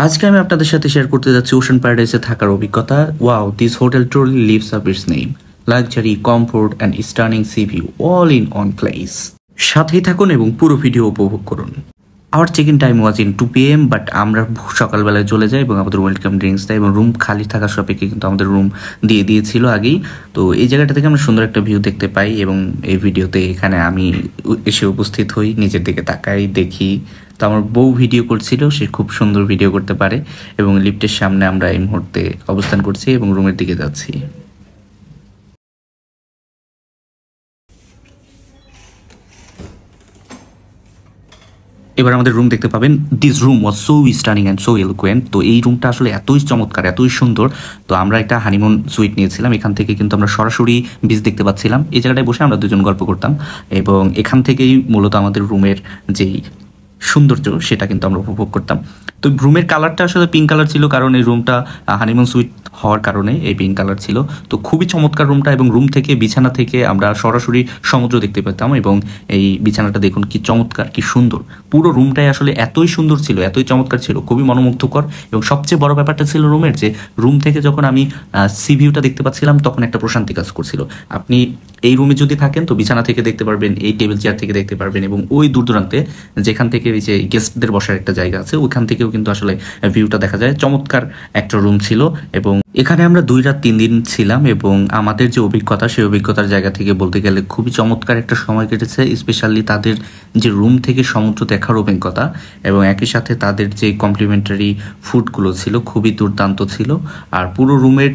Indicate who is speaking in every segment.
Speaker 1: আজকে আমি আপনাদের সাথে শেয়ার করতে যাচ্ছি ওশান প্যারাডাইসে থাকার অভিজ্ঞতা। Wow, this hotel truly lives up its name. Luxury, comfort and stunning sea view all in one place. সাথেই থাকুন এবং পুরো ভিডিও উপভোগ করুন। Our check in time was in 2 PM, but আমরা সকালবেলায় চলে যাই এবং আমাদের ওয়েলকাম ড্রিঙ্কস দেয় এবং রুম খালি থাকার সাপেক্ষে কিন্তু আমাদের রুম দিয়ে দিয়েছিল আগেই। তো এই জায়গাটা থেকে আমরা সুন্দর একটা ভিউ দেখতে পাই এবং এই ভিডিওতে এখানে আমি এসে উপস্থিত হই, নিজের দিকে তাকাই, দেখি। তো আমার বউ ভিডিও করছিল, সে খুব সুন্দর ভিডিও করতে পারে এবং লিফটের সামনে আমরা এই মুহূর্তে অবস্থান করছি এবং রুমের দিকে যাচ্ছি। এবার আমাদের রুম দেখতে পাবেন। This room was so stunning and so eloquent. তো এই রুমটা আসলে এতই চমৎকার, এতই সুন্দর। তো আমরা একটা হানিমুন সুইট নিয়েছিলাম, এখান থেকে কিন্তু আমরা সরাসরি বিচ দেখতে পাচ্ছিলাম। এই জায়গাটায় বসে আমরা দুজন গল্প করতাম এবং এখান থেকেই মূলত আমাদের রুমের যেই সৌন্দর্য সেটা কিন্তু আমরা উপভোগ করতাম। তো রুমের কালারটা আসলে পিঙ্ক কালার ছিল, কারণ এই রুমটা হানিমুন সুইট হওয়ার কারণে এই পিঙ্ক কালার ছিল। তো খুবই চমৎকার রুমটা এবং রুম থেকে, বিছানা থেকে আমরা সরাসরি সমুদ্র দেখতে পেতাম এবং এই বিছানাটা দেখুন কি চমৎকার, কি সুন্দর। পুরো রুমটাই আসলে এতই সুন্দর ছিল, এতই চমৎকার ছিল, খুবই মনোমুগ্ধকর। এবং সবচেয়ে বড় ব্যাপারটা ছিল রুমের যে রুম থেকে যখন আমি সি ভিউটা দেখতে পাচ্ছিলাম তখন একটা প্রশান্তি কাজ করছিল। আপনি এই রুমে যদি থাকেন তো বিছানা থেকে দেখতে পারবেন, এই টেবিল চেয়ার থেকে দেখতে পারবেন এবং ওই দূর দূরান্তে যেখান থেকে এই যে গেস্টদের বসার একটা জায়গা আছে ওইখান থেকেও কিন্তু আসলে ভিউটা দেখা যায়। চমৎকার একটা রুম ছিল এবং এখানে আমরা 2 রাত 3 দিন ছিলাম এবং আমাদের যে অভিজ্ঞতা সেই অভিজ্ঞতার জায়গা থেকে বলতে গেলে খুবই চমৎকার একটা সময় কেটেছে। স্পেশালি তাদের যে রুম থেকে সমুদ্র দেখার অভিজ্ঞতা এবং একই সাথে তাদের যে কমপ্লিমেন্টারি ফুডগুলো ছিল খুবই দুর্দান্ত ছিল। আর পুরো রুমের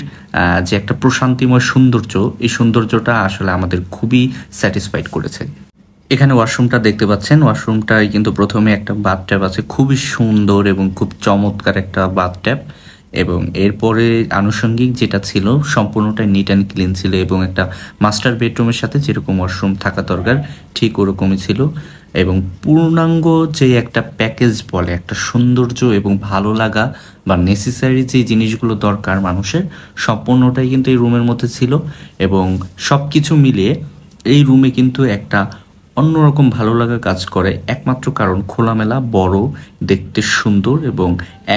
Speaker 1: যে একটা প্রশান্তিময় সৌন্দর্য, এই সৌন্দর্যটা আসলে আমাদের খুবই স্যাটিসফাইড করেছে। এখানে ওয়াশরুমটা দেখতে পাচ্ছেন, ওয়াশরুমটায় কিন্তু প্রথমে একটা বাথট্যাব আছে, খুবই সুন্দর এবং খুব চমৎকার একটা বাথট্যাব। এবং এরপরে আনুষঙ্গিক যেটা ছিল সম্পূর্ণটাই নিট অ্যান্ড ক্লিন ছিল এবং একটা মাস্টার বেডরুমের সাথে যেরকম ওয়াশরুম থাকা দরকার ঠিক ওরকমই ছিল। এবং পূর্ণাঙ্গ যে একটা প্যাকেজ বলে, একটা সৌন্দর্য এবং ভালো লাগা বা নেসেসারি যে জিনিসগুলো দরকার মানুষের, সম্পূর্ণটাই কিন্তু এই রুমের মধ্যে ছিল। এবং সব কিছু মিলিয়ে এই রুমে কিন্তু একটা অন্যরকম ভালো লাগা কাজ করে, একমাত্র কারণ খোলামেলা, বড়, দেখতে সুন্দর এবং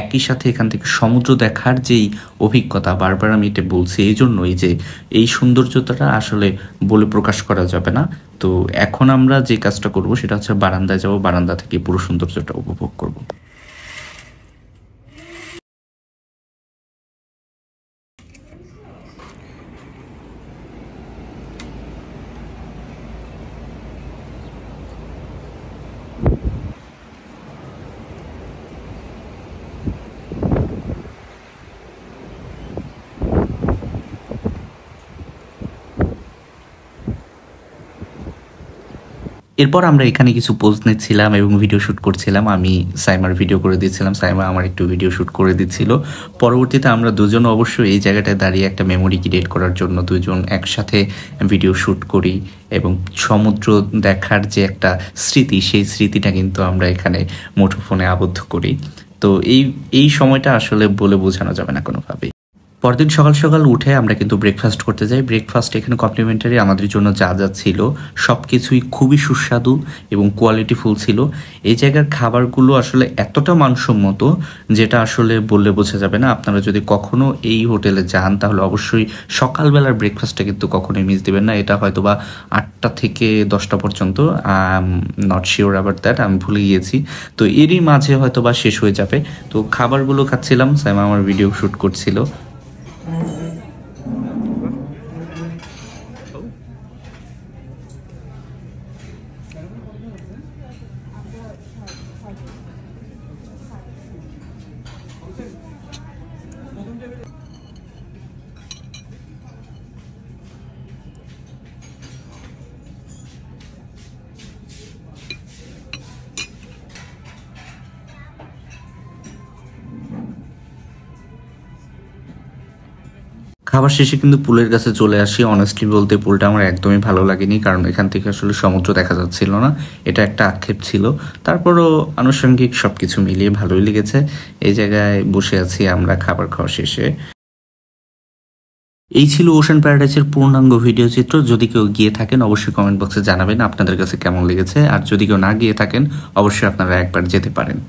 Speaker 1: একই সাথে এখান থেকে সমুদ্র দেখার যেই অভিজ্ঞতা, বারবার আমি এটা বলছি এই জন্যই যে এই সৌন্দর্যটা আসলে বলে প্রকাশ করা যাবে না। তো এখন আমরা যে কাজটা করব সেটা হচ্ছে বারান্দায় যাব, বারান্দা থেকে পুরো সৌন্দর্যটা উপভোগ করব। এরপর আমরা এখানে কিছু পোজ নিচ্ছিলাম এবং ভিডিও শ্যুট করছিলাম। আমি সাইমার ভিডিও করে দিচ্ছিলাম, সাইমা আমার একটু ভিডিও শ্যুট করে দিচ্ছিল। পরবর্তীতে আমরা দুজন অবশ্যই এই জায়গাটায় দাঁড়িয়ে একটা মেমোরি ক্রিয়েট করার জন্য দুজন একসাথে ভিডিও শ্যুট করি এবং সমুদ্র দেখার যে একটা স্মৃতি, সেই স্মৃতিটা কিন্তু আমরা এখানে মুঠোফোনে আবদ্ধ করি। তো এই সময়টা আসলে বলে বোঝানো যাবে না কোনোভাবেই। পরদিন সকাল সকাল উঠে আমরা কিন্তু ব্রেকফাস্ট করতে যাই। ব্রেকফাস্ট এখানে কমপ্লিমেন্টারি আমাদের জন্য যা যা ছিল সব কিছুই খুবই সুস্বাদু এবং কোয়ালিটিফুল ছিল। এই জায়গার খাবারগুলো আসলে এতটা মানসম্মত যেটা আসলে বললে বোঝা যাবে না। আপনারা যদি কখনো এই হোটেলে যান তাহলে অবশ্যই সকালবেলার ব্রেকফাস্টটা কিন্তু কখনোই মিস দেবেন না। এটা হয়তো বা 8টা থেকে 10টা পর্যন্ত, নট শিওর অ্যাবাউট দ্যাট, আমি ভুলে গিয়েছি। তো এরই মাঝে হয়তো বা শেষ হয়ে যাবে। তো খাবারগুলো খাচ্ছিলাম, সাইমা আমার ভিডিও শ্যুট করছিল। খাবার শেষে কিন্তু পুলের কাছে চলে আসি। অনেস্টলি বলতে পুলটা আমার একদমই ভালো লাগেনি, কারণ এখান থেকে আসলে সমুদ্র দেখা যাচ্ছিল না, এটা একটা আক্ষেপ ছিল। তারপরও আনুষঙ্গিক সব কিছু মিলিয়ে ভালোই লেগেছে। এই জায়গায় বসে আছি আমরা খাবার খাওয়া শেষে। এই ছিল ওশান প্যারাডাইসের পূর্ণাঙ্গ ভিডিও চিত্র। যদি কেউ গিয়ে থাকেন অবশ্যই কমেন্ট বক্সে জানাবেন আপনাদের কাছে কেমন লেগেছে, আর যদি কেউ না গিয়ে থাকেন অবশ্যই আপনারা একবার যেতে পারেন।